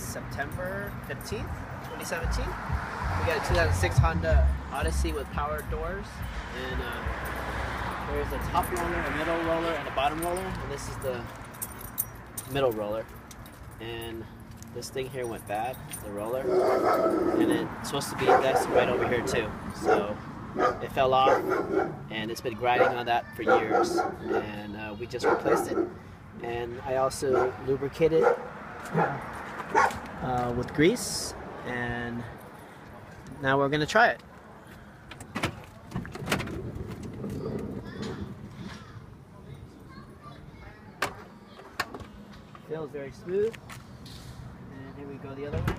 September 15th, 2017. We got a 2006 Honda Odyssey with power doors, and there's a top roller, a middle roller, and a bottom roller, and this is the middle roller. And this thing here went bad, the roller, and it's supposed to be indexed right over here too. So it fell off, and it's been grinding on that for years, and we just replaced it. And I also lubricated with grease, and now we're gonna try it. Feels very smooth. And here we go the other way.